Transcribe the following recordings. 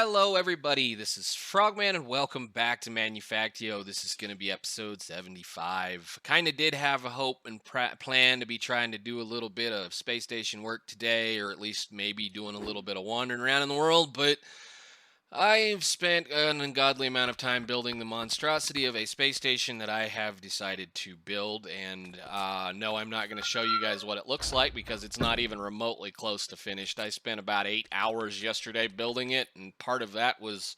Hello, everybody. This is Frogman, and welcome back to Manufactio. This is going to be episode 75. Kind of did have a hope and plan to be trying to do a little bit of space station work today, or at least maybe doing a little bit of wandering around in the world, but I've spent an ungodly amount of time building the monstrosity of a space station that I have decided to build, and no, I'm not going to show you guys what it looks like because it's not even remotely close to finished. I spent about 8 hours yesterday building it, and part of that was,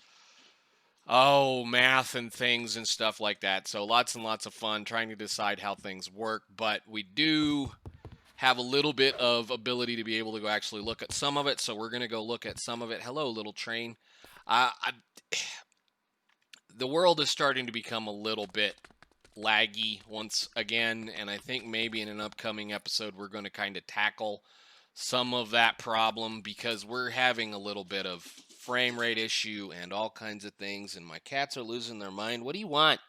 math and things and stuff like that. So lots and lots of fun trying to decide how things work, but we do have a little bit of ability to be able to go actually look at some of it, so we're going to go look at some of it. Hello, little train. Uh, I, the world is starting to become a little bit laggy once again, and I think maybe in an upcoming episode we're going to kind of tackle some of that problem because we're having a little bit of frame rate issue and all kinds of things, and my cats are losing their mind. What do you want?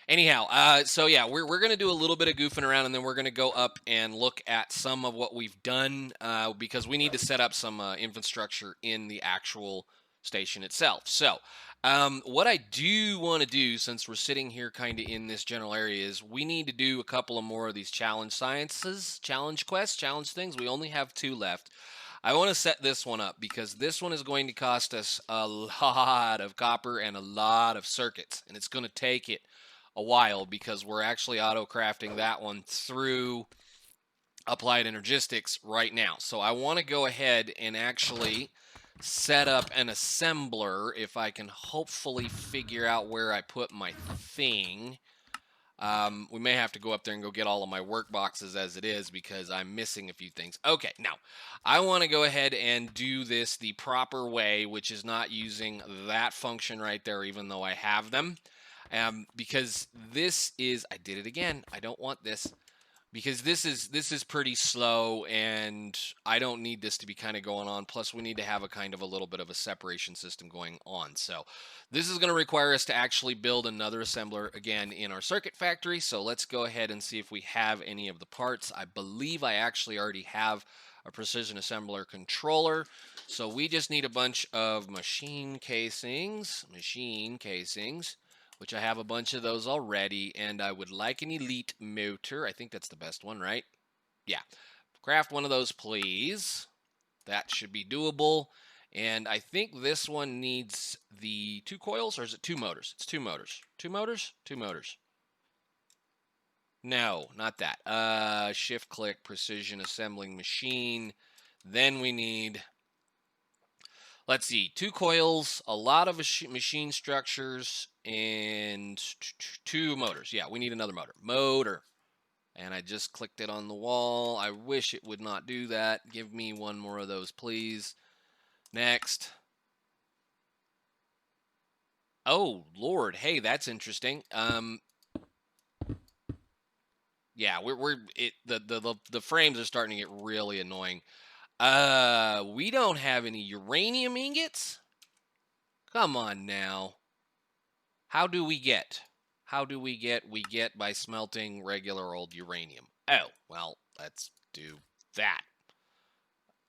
Anyhow, so yeah, we're going to do a little bit of goofing around, and then we're going to go up and look at some of what we've done because we need to set up some infrastructure in the actual station itself. So what I do want to do, since we're sitting here kind of in this general area, is we need to do a couple of more of these challenge sciences, challenge quests, challenge things. We only have 2 left. I want to set this one up because this one is going to cost us a lot of copper and a lot of circuits, and it's going to take it a while because we're actually auto crafting that one through Applied Energistics right now. So I want to go ahead and actually set up an assembler if I can hopefully figure out where I put my thing. We may have to go up there and go get all of my work boxes as it is because I'm missing a few things. Okay, now I want to go ahead and do this the proper way, which is not using that function right there, even though I have them. Because this is, I did it again. I don't want this. Because this is pretty slow, and I don't need this to be kind of going on. Plus, we need to have a kind of a little bit of a separation system going on. So this is going to require us to actually build another assembler again in our circuit factory. So let's go ahead and see if we have any of the parts. I believe I actually already have a precision assembler controller. So we just need a bunch of machine casings, which I have a bunch of those already, and I would like an elite motor. I think that's the best one, right? Yeah. Craft one of those, please. That should be doable. And I think this one needs the 2 coils, or is it 2 motors? It's 2 motors. 2 motors? 2 motors. No, not that. Shift click, precision assembling machine. Then we need, let's see, 2 coils, a lot of machine structures, and 2 motors. Yeah, we need another motor. And I just clicked it on the wall. I wish it would not do that. Give me one more of those, please. Next. Oh, Lord. Hey, that's interesting. Yeah, the frames are starting to get really annoying. We don't have any uranium ingots? Come on now. How do we get? We get by smelting regular old uranium. Oh, well, let's do that.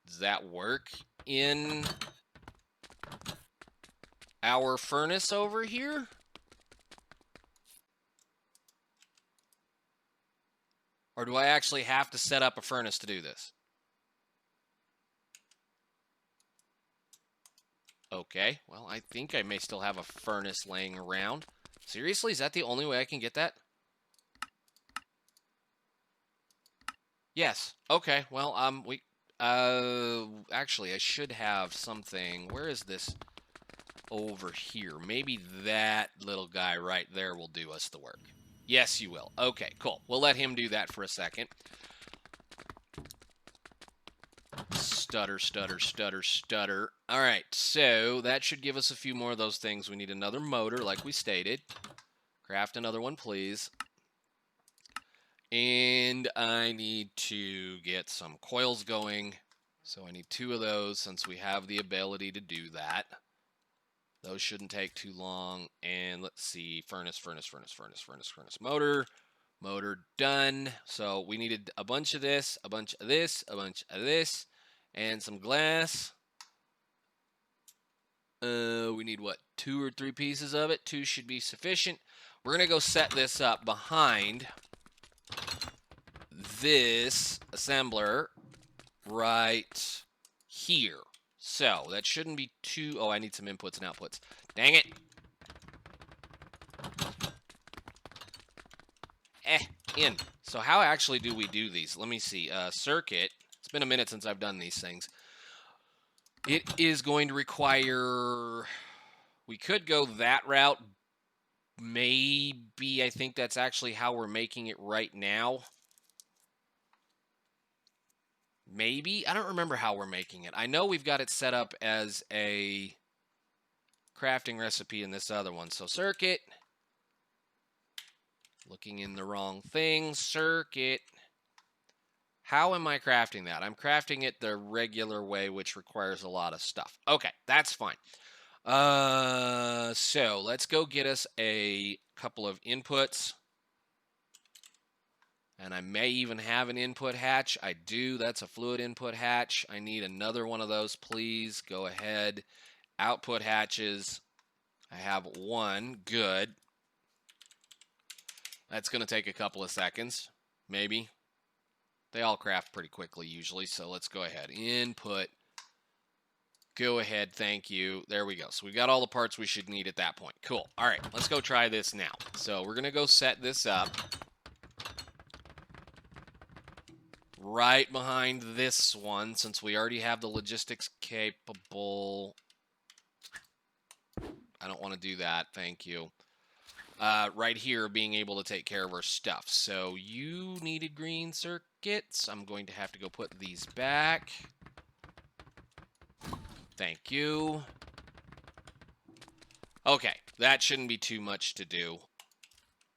Does that work in our furnace over here? Or do I actually have to set up a furnace to do this? Okay, well, I think I may still have a furnace laying around. Seriously, is that the only way I can get that? Yes. Okay, well, actually, I should have something. Where is this? Over here. Maybe that little guy right there will do us the work. Yes, you will. Okay, cool. We'll let him do that for a second. Stutter, stutter, stutter, stutter. All right, so that should give us a few more of those things. We need another motor, like we stated. Craft another one, please. And I need to get some coils going. So I need 2 of those since we have the ability to do that. Those shouldn't take too long. And let's see, furnace, motor. Motor done. So we needed a bunch of this, a bunch of this, a bunch of this, and some glass. We need, what, 2 or 3 pieces of it? 2 should be sufficient. We're going to go set this up behind this assembler right here. So that shouldn't be too... Oh, I need some inputs and outputs. Dang it. In. So how actually do we do these? Let me see. Circuit. It's been a minute since I've done these things. It is going to require... We could go that route. Maybe I think that's actually how we're making it right now. Maybe. I don't remember how we're making it. I know we've got it set up as a crafting recipe in this other one. So circuit. Looking in the wrong thing. Circuit. How am I crafting that? I'm crafting it the regular way, which requires a lot of stuff. Okay, that's fine. So let's go get us a couple of inputs. And I may even have an input hatch. I do. That's a fluid input hatch. I need another one of those, please. Go ahead. Output hatches. I have one. Good. That's going to take a couple of seconds. Maybe. They all craft pretty quickly usually, so let's go ahead. Input. Go ahead. Thank you. There we go. So we've got all the parts we should need at that point. Cool. All right. Let's go try this now. So we're going to go set this up. Right behind this one, since we already have the logistics capable. I don't want to do that. Thank you. Right here, being able to take care of our stuff. So you needed green circuits. I'm going to have to go put these back. Thank you. Okay, that shouldn't be too much to do.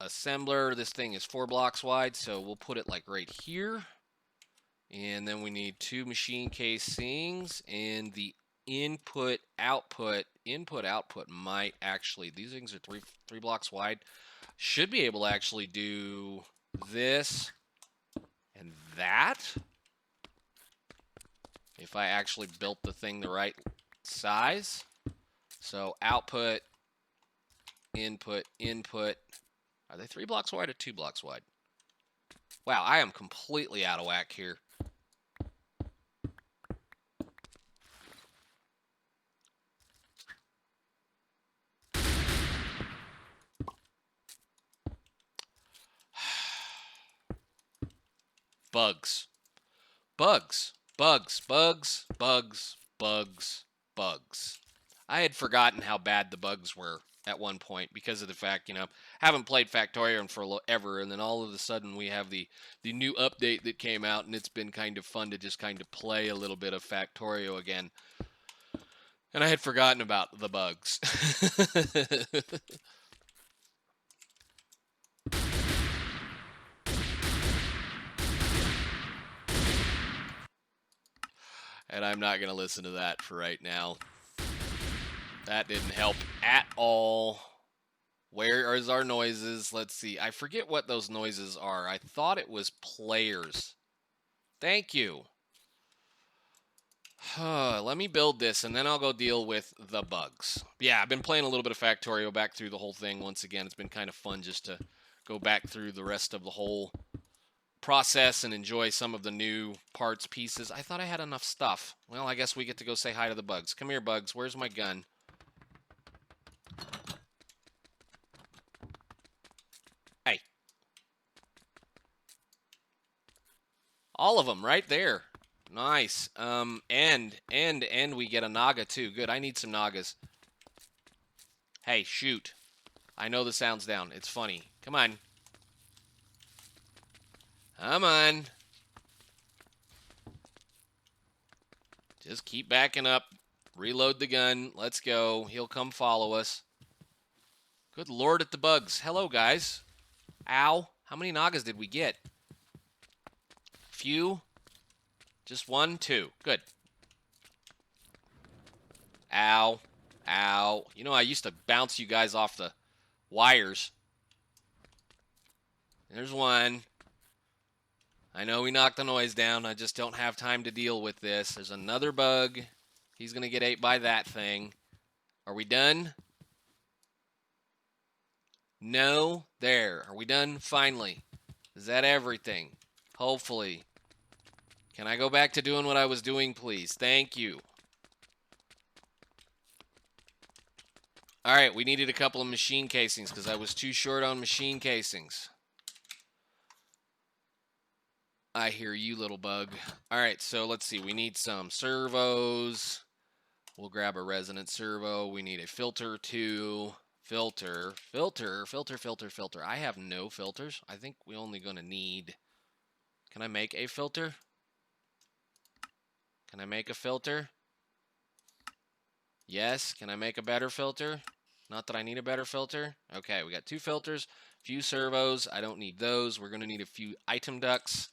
Assembler, this thing is 4 blocks wide, so we'll put it like right here. And then we need 2 machine casings, and the input output might actually, these things are three blocks wide, should be able to actually do this and that if I actually built the thing the right size. So output, input. Are they 3 blocks wide or 2 blocks wide? Wow, I am completely out of whack here. Bugs. I had forgotten how bad the bugs were at one point because of the fact, haven't played Factorio in forever, and then all of a sudden we have the new update that came out, and it's been kind of fun to just kind of play a little bit of Factorio again. And I had forgotten about the bugs. And I'm not going to listen to that for right now. That didn't help at all. Where is our noises? Let's see. I forget what those noises are. I thought it was players. Thank you. Let me build this, and then I'll go deal with the bugs. Yeah, I've been playing a little bit of Factorio back through the whole thing once again. It's been kind of fun just to go back through the rest of the whole process and enjoy some of the new parts, pieces. I thought I had enough stuff. Well, I guess we get to go say hi to the bugs. Come here, bugs. Where's my gun? Hey. All of them right there. Nice. And we get a Naga too. Good. I need some Nagas. Hey, shoot. I know the sound's down. It's funny. Come on. Come on. Just keep backing up. Reload the gun. Let's go. He'll come follow us. Good lord at the bugs. Hello, guys. Ow. How many Nagas did we get? Few? Just 1, 2. Good. Ow. Ow. I used to bounce you guys off the wires. There's one. I know we knocked the noise down. I just don't have time to deal with this. There's another bug. He's going to get ate by that thing. Are we done? No? There. Are we done? Finally. Is that everything? Hopefully. Can I go back to doing what I was doing, please? Thank you. All right, we needed a couple of machine casings because I was too short on machine casings. I hear you, little bug. All right, so let's see. We need some servos. We'll grab a resonant servo. We need a filter too. Filter. I have no filters. I think we're only going to need... Can I make a filter? Can I make a filter? Yes. Can I make a better filter? Not that I need a better filter. Okay, we got 2 filters, a few servos. I don't need those. We're going to need a few item ducts.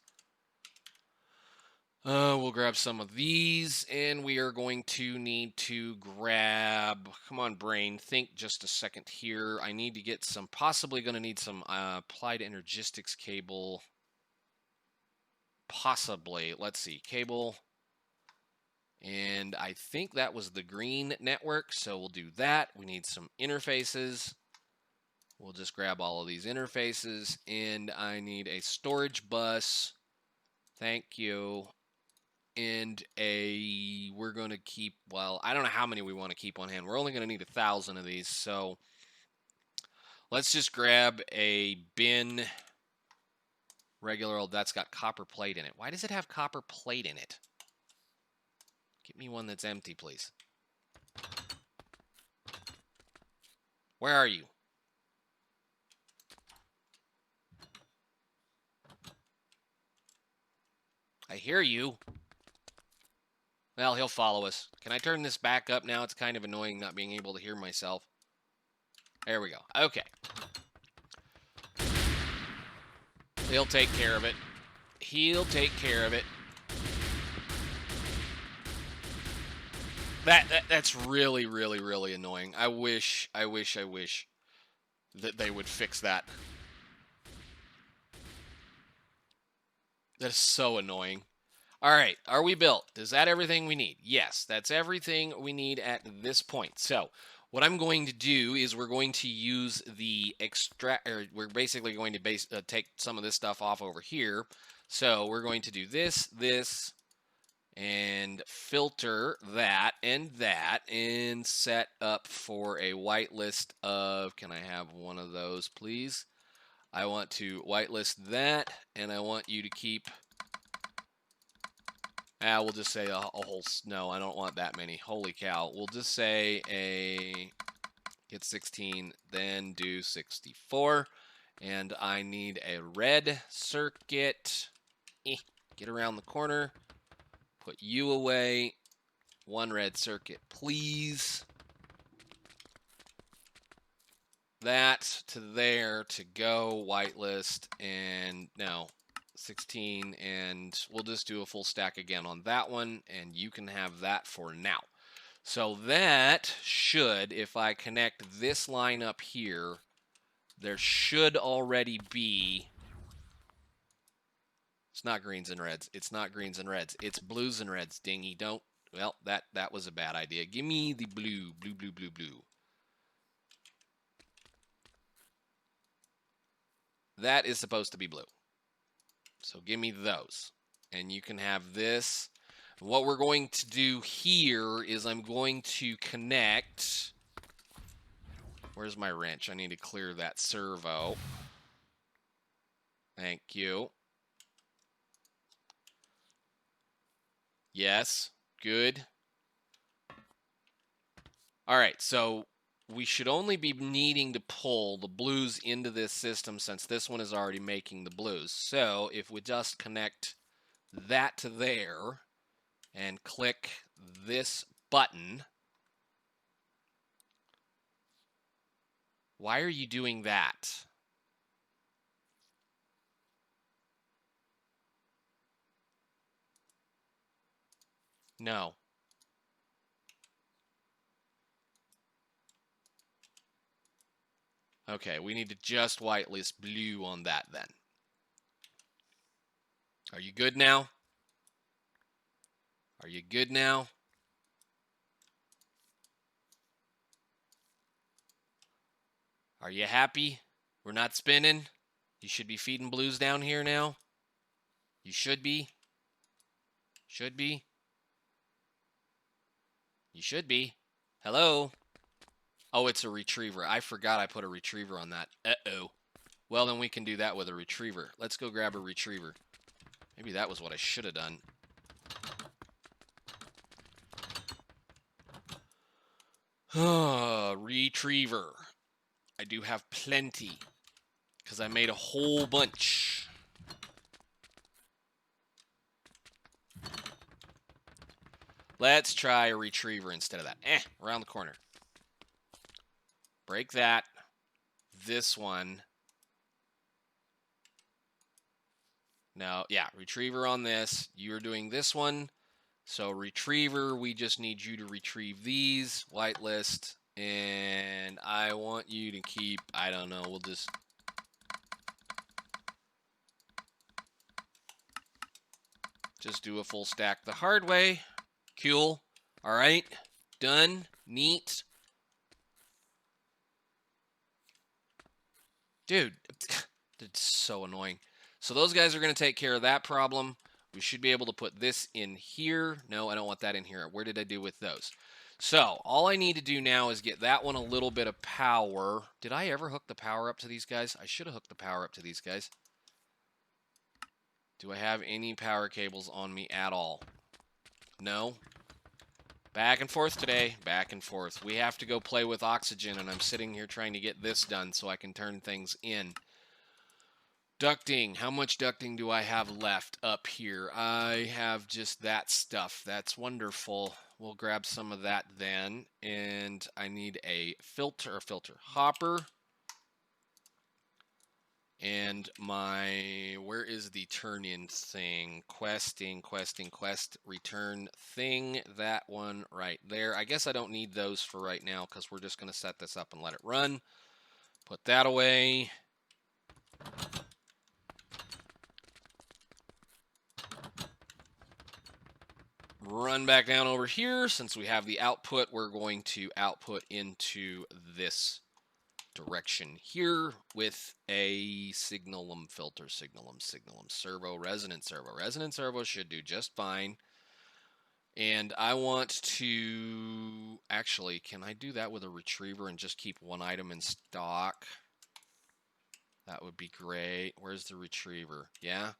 We'll grab some of these, and we are going to need to grab... Come on, brain. Think just a second here. I need to get some... Possibly going to need some applied energistics cable. Possibly. Let's see. Cable... And I think that was the green network, so we'll do that. We need some interfaces. We'll just grab all of these interfaces, and I need a storage bus. Thank you. And we're going to keep, well, I don't know how many we want to keep on hand. We're only going to need 1,000 of these, so let's just grab a bin. Regular old, that's got copper plate in it. Why does it have copper plate in it? Get me one that's empty, please. Where are you? I hear you. Well, he'll follow us. Can I turn this back up now? It's kind of annoying not being able to hear myself. There we go. Okay. He'll take care of it. He'll take care of it. That's really, really, really annoying. I wish that they would fix that. That is so annoying. All right, are we built? Is that everything we need? Yes, that's everything we need at this point. So what I'm going to do is we're going to use the we're basically going to take some of this stuff off over here. So we're going to do this, and filter that, and set up for a whitelist of, can I have one of those, please? I want to whitelist that, and I want you to keep, we'll just say a whole, no, I don't want that many. Holy cow. We'll just say get 16, then do 64. And I need a red circuit. Get around the corner. Put you away. One red circuit, please. That to there to go. Whitelist, and no. 16, and we'll just do a full stack again on that one, and you can have that for now. So that should, if I connect this line up here, there should already be, it's not greens and reds, it's not greens and reds, it's blues and reds, dingy, don't, well, that was a bad idea. Give me the blue. That is supposed to be blue. So give me those, and you can have this. What we're going to do here is I'm going to connect. Where's my wrench? I need to clear that servo. Thank you. Yes, good. All right, so we should only be needing to pull the blues into this system since this one is already making the blues. So if we just connect that to there and click this button. Why are you doing that? No. Okay, we need to just whitelist blue on that then. Are you good now? Are you good now? Are you happy? We're not spinning? You should be feeding blues down here now. You should be. Should be. You should be. Hello? Oh, it's a retriever. I forgot I put a retriever on that. Uh-oh. Well, then we can do that with a retriever. Let's go grab a retriever. Maybe that was what I should have done. Retriever. I do have plenty, because I made a whole bunch. Let's try a retriever instead of that. Around the corner. Break that. This one. No, yeah, retriever on this. You're doing this one. So retriever, we just need you to retrieve these. Whitelist. And I want you to keep, I don't know, we'll just... Just do a full stack the hard way. Cool. All right. Done. Neat. Dude, it's so annoying. So those guys are going to take care of that problem. We should be able to put this in here. No, I don't want that in here. Where did I do with those? So all I need to do now is get that one a little bit of power. Did I ever hook the power up to these guys? I should have hooked the power up to these guys. Do I have any power cables on me at all? No. Back and forth today. Back and forth. We have to go play with oxygen, and I'm sitting here trying to get this done so I can turn things in. Ducting. How much ducting do I have left up here? I have just that stuff. That's wonderful. We'll grab some of that then. And I need a filter hopper. And my, where is the turn-in thing? Quest, return thing. That one right there. I guess I don't need those for right now because we're just going to set this up and let it run. Put that away. Run back down over here. Since we have the output, we're going to output into this direction here with a signalum filter, signalum, servo, resonant servo should do just fine. And I want to, actually, can I do that with a retriever and just keep one item in stock? That would be great. Where's the retriever? Yeah,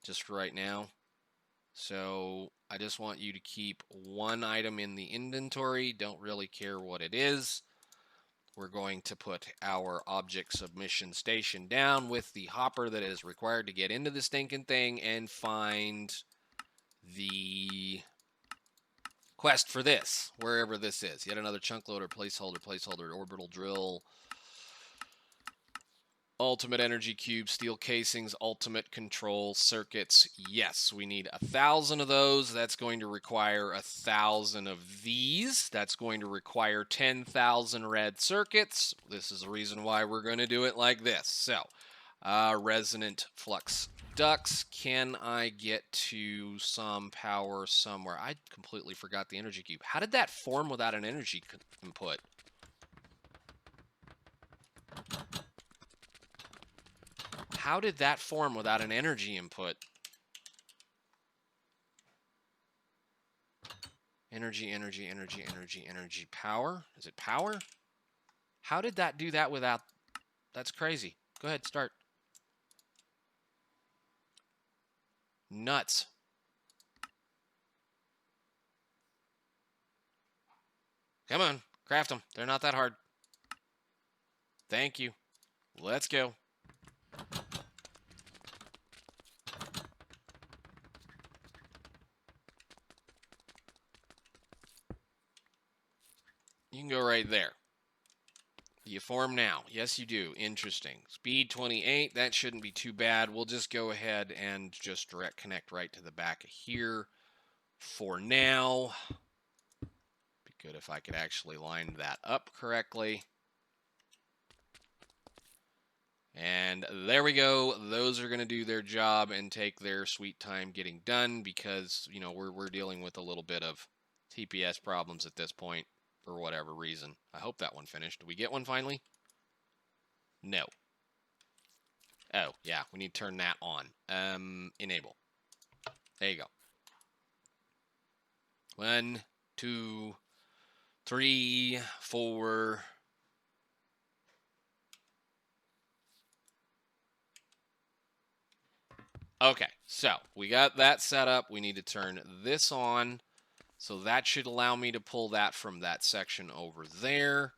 just for right now. So I just want you to keep one item in the inventory. Don't really care what it is. We're going to put our object submission station down with the hopper that is required to get into the stinking thing and find the quest for this, wherever this is. Yet another chunk loader, placeholder, orbital drill, ultimate energy cube, steel casings, ultimate control circuits. Yes, we need 1,000 of those. That's going to require 1,000 of these. That's going to require 10,000 red circuits. This is the reason why we're going to do it like this. So, resonant flux ducts. Can I get to some power somewhere? I completely forgot the energy cube. How did that form without an energy input? How did that form without an energy input? Energy, power. Is it power? How did that do that without... That's crazy. Go ahead, start. Nuts. Come on, craft them. They're not that hard. Thank you. Let's go. You can go right there. Do you form now? Yes, you do. Interesting. Speed 28. That shouldn't be too bad. We'll just go ahead and just direct connect right to the back of here for now. Be good if I could actually line that up correctly. And there we go. Those are going to do their job and take their sweet time getting done because, you know, we're dealing with a little bit of TPS problems at this point for whatever reason. I hope that one finished. Did we get one finally? No. Oh, yeah, we need to turn that on. Enable. There you go. 1, 2, 3, 4. Okay, so we got that set up. We need to turn this on. So that should allow me to pull that from that section over there.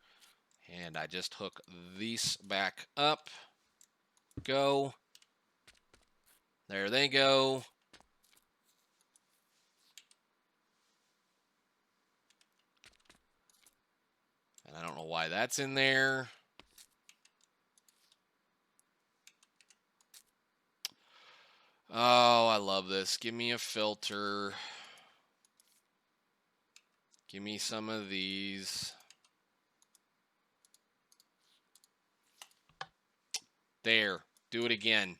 And I just hook these back up. Go. There they go. And I don't know why that's in there. Oh, I love this. Give me a filter. Give me some of these. There. Do it again.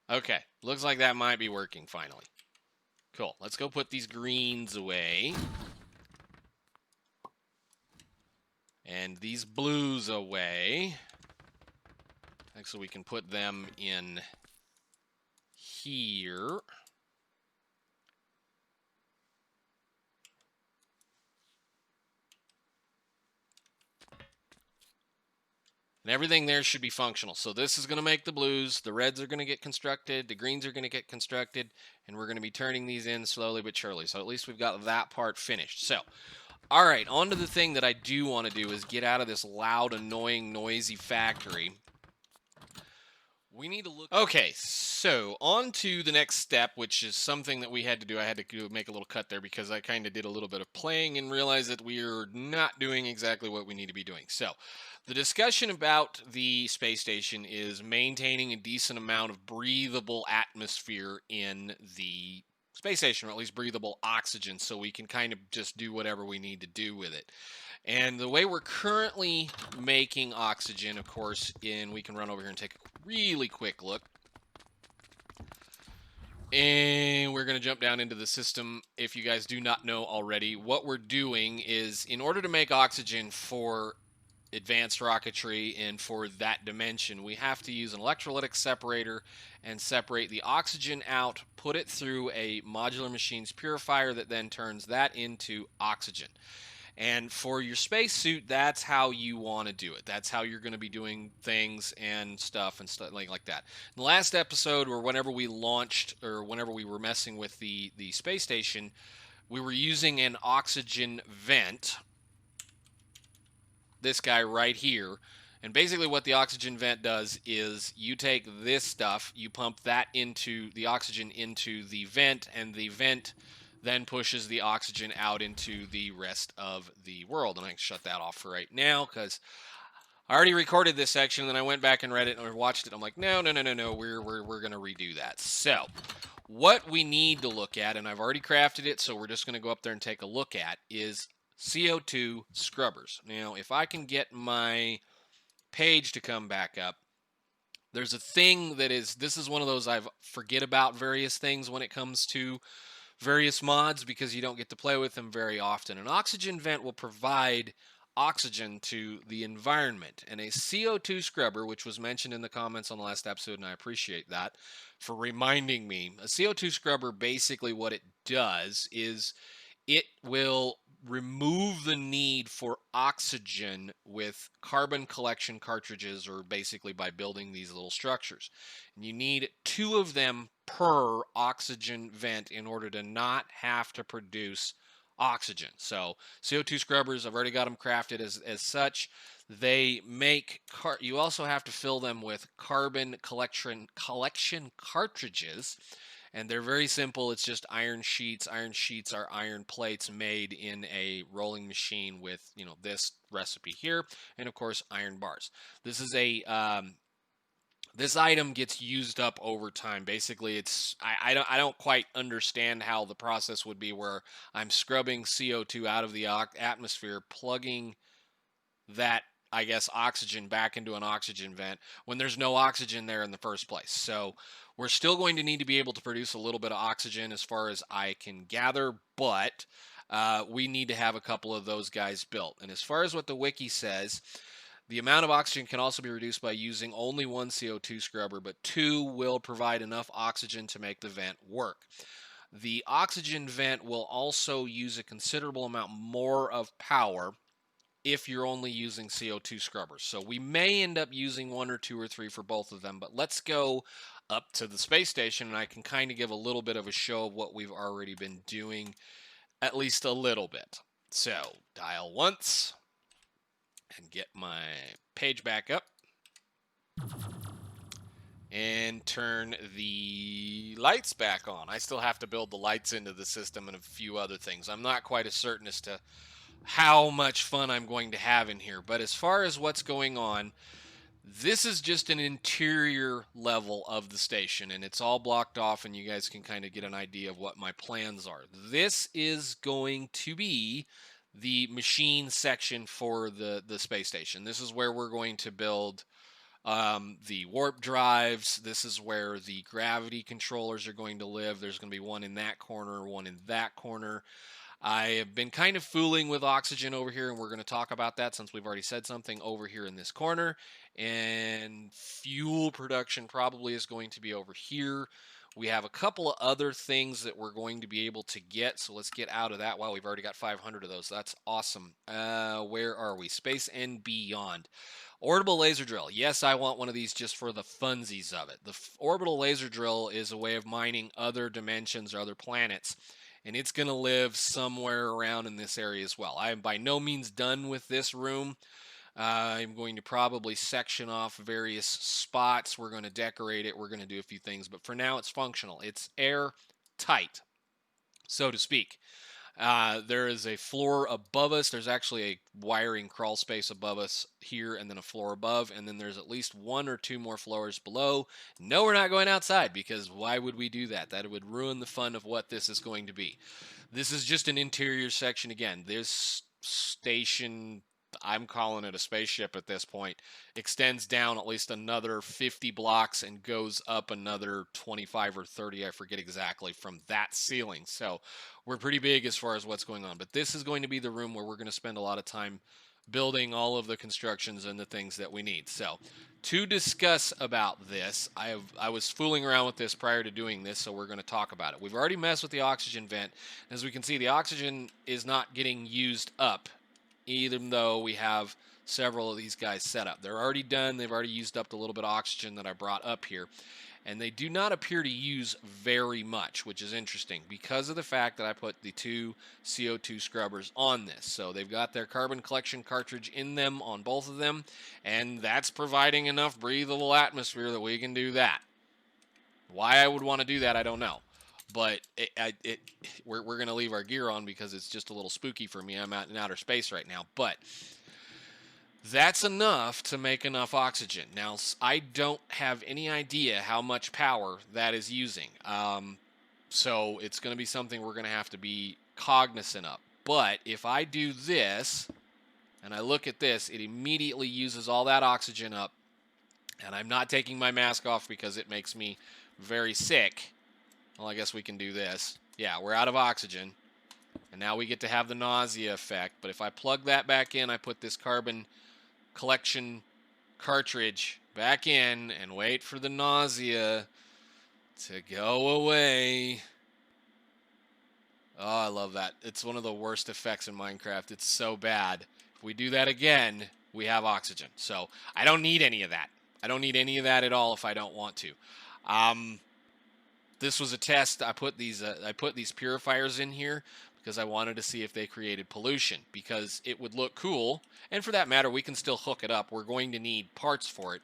Okay. Looks like that might be working finally. Cool. Let's go put these greens away. And these blues away. Actually, we can put them in here. And everything there should be functional. So this is going to make the blues. The reds are going to get constructed. The greens are going to get constructed. And we're going to be turning these in slowly but surely. So at least we've got that part finished. So, all right, on to the thing that I do want to do is get out of this loud, annoying, noisy factory. We need to look. Okay, so on to the next step, which is something that we had to do. I had to make a little cut there because I kind of did a little bit of playing and realized that we're not doing exactly what we need to be doing. So the discussion about the space station is maintaining a decent amount of breathable atmosphere in the space station, or at least breathable oxygen, so we can kind of just do whatever we need to do with it. And the way we're currently making oxygen, of course, we can run over here and take a really quick look. And we're going to jump down into the system. If you guys do not know already, what we're doing is, in order to make oxygen for advanced rocketry and for that dimension, we have to use an electrolytic separator and separate the oxygen out, put it through a modular machine's purifier that then turns that into oxygen. And for your spacesuit, that's how you want to do it. That's how you're going to be doing things and stuff like that. In the last episode, or whenever we launched, or whenever we were messing with the space station, we were using an oxygen vent. This guy right here. And basically what the oxygen vent does is you take this stuff, you pump that into the oxygen into the vent, and the vent then pushes the oxygen out into the rest of the world. And I can shut that off for right now because I already recorded this section, and then I went back and read it and watched it. I'm like, no, we're going to redo that. So what we need to look at, and I've already crafted it, so we're just going to go up there and take a look at, is CO2 scrubbers. Now, if I can get my page to come back up, there's a thing that is, this is one of those I forget about various things when it comes to various mods because you don't get to play with them very often. An oxygen vent will provide oxygen to the environment, and a CO2 scrubber, which was mentioned in the comments on the last episode, and I appreciate that for reminding me. A CO2 scrubber, basically what it does is it will remove the need for oxygen with carbon collection cartridges, or basically by building these little structures. And you need 2 of them per oxygen vent in order to not have to produce oxygen. So CO2 scrubbers, I've already got them crafted as such. They make, you also have to fill them with carbon collection cartridges. And they're very simple. It's just iron sheets. Iron sheets are iron plates made in a rolling machine with, this recipe here. And of course, iron bars. This is this item gets used up over time. Basically, it's I don't quite understand how the process would be where I'm scrubbing CO2 out of the atmosphere, plugging that I guess, oxygen back into an oxygen vent when there's no oxygen there in the first place. So we're still going to need to be able to produce a little bit of oxygen as far as I can gather, but we need to have a couple of those guys built. And as far as what the wiki says, the amount of oxygen can also be reduced by using only one CO2 scrubber, but two will provide enough oxygen to make the vent work. The oxygen vent will also use a considerable amount more of power if you're only using CO2 scrubbers. So we may end up using 1 or 2 or 3 for both of them, but let's go up to the space station and I can kind of give a little bit of a show of what we've already been doing, at least a little bit. So dial once and get my page back up and turn the lights back on. I still have to build the lights into the system and a few other things. I'm not quite as certain as to how much fun I'm going to have in here. But as far as what's going on, this is just an interior level of the station, and it's all blocked off, and you guys can kind of get an idea of what my plans are. This is going to be the machine section for the space station. This is where we're going to build the warp drives. This is where the gravity controllers are going to live. There's going to be one in that corner, one in that corner. I have been kind of fooling with oxygen over here, and we're going to talk about that since we've already said something over here in this corner. And fuel production probably is going to be over here. We have a couple of other things that we're going to be able to get, so let's get out of that. Wow, we've already got 500 of those. That's awesome. Where are we? Space and beyond. Orbital laser drill. Yes, I want one of these just for the funsies of it. The orbital laser drill is a way of mining other dimensions or other planets, and it's going to live somewhere around in this area as well. I am by no means done with this room. I'm going to probably section off various spots. We're going to decorate it. We're going to do a few things, but for now it's functional. It's airtight, so to speak. There is a floor above us. There's actually a wiring crawl space above us here, and then a floor above, and then there's at least 1 or 2 more floors below. No, we're not going outside, because why would we do that? That would ruin the fun of what this is going to be. This is just an interior section. Again, this station, I'm calling it a spaceship at this point, extends down at least another 50 blocks and goes up another 25 or 30, I forget exactly, from that ceiling. So we're pretty big as far as what's going on. But this is going to be the room where we're going to spend a lot of time building all of the constructions and the things that we need. So to discuss about this, I was fooling around with this prior to doing this, so we're going to talk about it. We've already messed with the oxygen vent. As we can see, the oxygen is not getting used up, even though we have several of these guys set up. They're already done. They've already used up the little bit of oxygen that I brought up here. And they do not appear to use very much, which is interesting because of the fact that I put the 2 CO2 scrubbers on this. So they've got their carbon collection cartridge in them on both of them, and that's providing enough breathable atmosphere that we can do that. Why I would want to do that, I don't know. But we're going to leave our gear on because it's just a little spooky for me. I'm out in outer space right now. But that's enough to make enough oxygen. Now, I don't have any idea how much power that is using. So it's going to be something we're going to have to be cognizant of. But if I do this, and I look at this, it immediately uses all that oxygen up. And I'm not taking my mask off because it makes me very sick. Well, I guess we can do this. Yeah, we're out of oxygen. And now we get to have the nausea effect. But if I plug that back in, I put this carbon collection cartridge back in and wait for the nausea to go away. Oh, I love that. It's one of the worst effects in Minecraft. It's so bad. If we do that again, we have oxygen. So I don't need any of that. I don't need any of that at all if I don't want to. This was a test. I put these purifiers in here because I wanted to see if they created pollution, because it would look cool. And for that matter, we can still hook it up. We're going to need parts for it,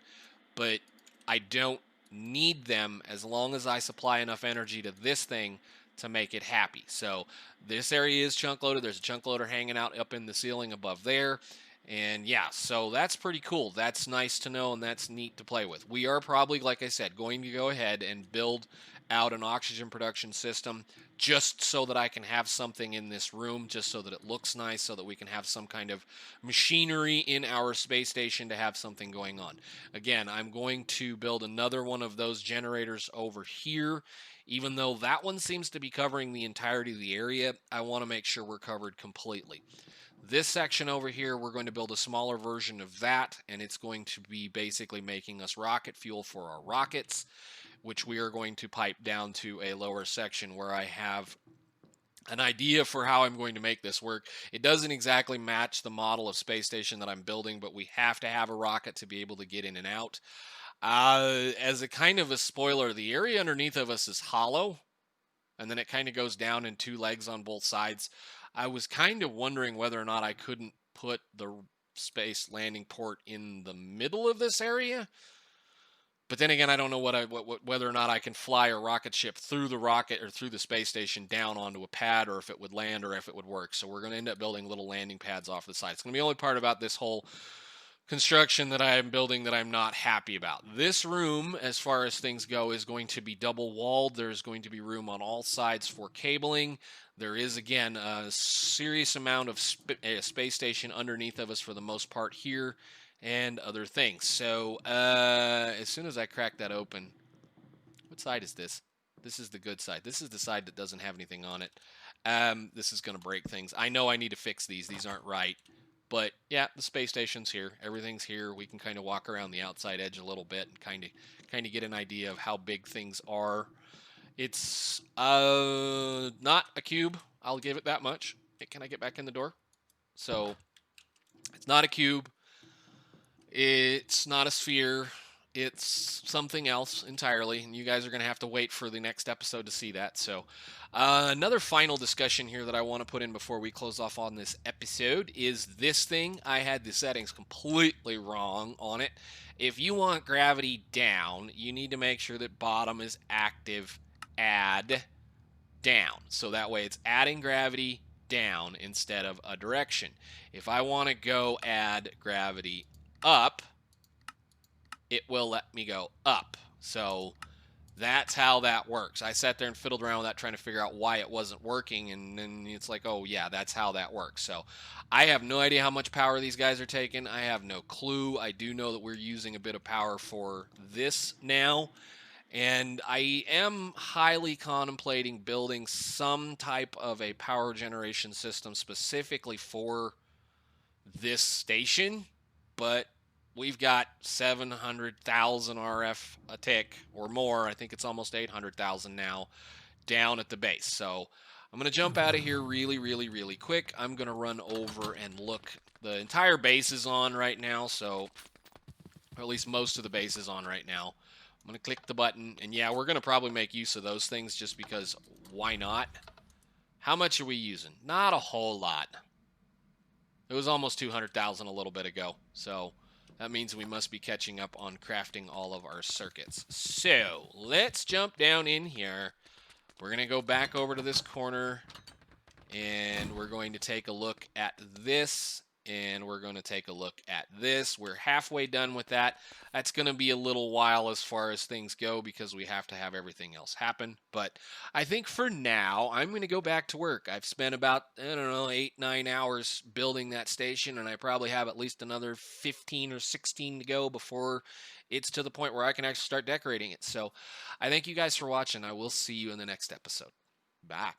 but I don't need them as long as I supply enough energy to this thing to make it happy. So this area is chunk loaded. There's a chunk loader hanging out up in the ceiling above there. And yeah, so that's pretty cool. That's nice to know, and that's neat to play with. We are probably, like I said, going to go ahead and build out an oxygen production system just so that I can have something in this room, just so that it looks nice, so that we can have some kind of machinery in our space station to have something going on. Again, I'm going to build another one of those generators over here. Even though that one seems to be covering the entirety of the area, I want to make sure we're covered completely. This section over here, we're going to build a smaller version of that, and it's going to be basically making us rocket fuel for our rockets, which we are going to pipe down to a lower section where I have an idea for how I'm going to make this work. It doesn't exactly match the model of space station that I'm building, but we have to have a rocket to be able to get in and out. As a kind of a spoiler, the area underneath of us is hollow, and then it kind of goes down in two legs on both sides. I was kind of wondering whether or not I couldn't put the space landing port in the middle of this area. But then again, I don't know whether or not I can fly a rocket ship through the rocket or through the space station down onto a pad, or if it would land, or if it would work. So we're going to end up building little landing pads off the side. It's going to be the only part about this whole construction that I am building that I'm not happy about. This room, as far as things go, is going to be double walled. There's going to be room on all sides for cabling. There is, again, a serious amount of space station underneath of us for the most part here, and other things. So as soon as I crack that open, what side is this? This is the good side. This is the side that doesn't have anything on it. This is going to break things. I know I need to fix these. These aren't right. But yeah, the space station's here. Everything's here. We can kind of walk around the outside edge a little bit and kind of get an idea of how big things are. It's not a cube. I'll give it that much. Hey, can I get back in the door? So it's not a cube. It's not a sphere. It's something else entirely, and you guys are going to have to wait for the next episode to see that. So, another final discussion here that I want to put in before we close off on this episode is this thing. I had the settings completely wrong on it. If you want gravity down, you need to make sure that bottom is active, add down. So that way it's adding gravity down instead of a direction. If I want to go add gravity up, it will let me go up. So that's how that works. I sat there and fiddled around with that trying to figure out why it wasn't working, and then it's like, oh yeah, that's how that works. So I have no idea how much power these guys are taking. I have no clue. I do know that we're using a bit of power for this now, and I am highly contemplating building some type of a power generation system specifically for this station, but we've got 700,000 RF a tick or more. I think it's almost 800,000 now down at the base. So I'm going to jump out of here really, really, really quick. I'm going to run over and look. The entire base is on right now, so or at least most of the base is on right now. I'm going to click the button, and yeah, we're going to probably make use of those things just because why not? How much are we using? Not a whole lot. It was almost 200,000 a little bit ago, so that means we must be catching up on crafting all of our circuits. So let's jump down in here. We're going to go back over to this corner, and we're going to take a look at this, and we're going to take a look at this. We're halfway done with that. That's going to be a little while as far as things go because we have to have everything else happen. But I think for now, I'm going to go back to work. I've spent about, I don't know, 8-9 hours building that station, and I probably have at least another 15 or 16 to go before it's to the point where I can actually start decorating it. So I thank you guys for watching. I will see you in the next episode. Bye.